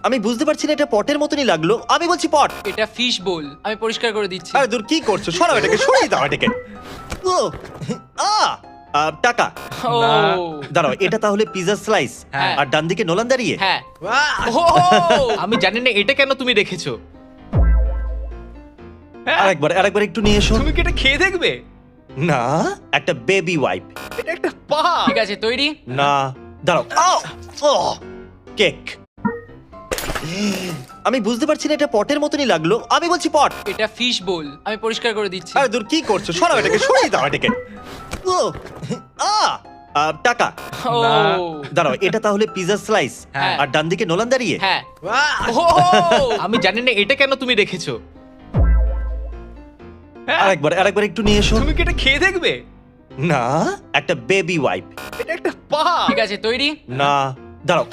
আমি বুঝতে পারছি না, এটা পটের মতনই লাগলো। আমি বলছি পট। এটা ফিশ বোল, আমি পরিষ্কার করে দিচ্ছি। আরে দূর, কি করছো? সরাও এটাকে, সরিয়ে দাও এটাকে। ও টাকা। ও না। দাঁড়াও, এটা তাহলে পিজা স্লাইস। হ্যাঁ। আর ডান দিকে নোলান দাঁড়িয়ে। হ্যাঁ। ও আমি জানি না এটা কেন তুমি রেখেছো। আরেকবার একটু নিয়ে এসো। তুমি কি এটা খেয়ে দেখবে? না, একটা বেবি ওয়াইপ। এটা একটা পা। ঠিক আছে, তৈরি? না, দাঁড়াও। কেক। আমি বুঝতে পারছি না, এটা পটের মতনই লাগলো। আমি বলছি পট। এটা ফিশ বোল, আমি পরিষ্কার করে দিচ্ছি। আরে দূর, কি করছো? সরাও এটাকে, সরিয়ে দাও এটাকে। ও টাকা। ও না। দাঁড়াও, এটা তাহলে পিজা স্লাইস। হ্যাঁ। আর ডান দিকে নোলান দাঁড়িয়ে। হ্যাঁ। ও আমি জানি না এটা কেন তুমি রেখেছো। আরেকবার একটু নিয়ে এসো। তুমি কি এটা খেয়ে দেখবে? না, একটা বেবি ওয়াইপ। এটা একটা পা। ঠিক আছে, তৈরি? না, দাঁড়াও।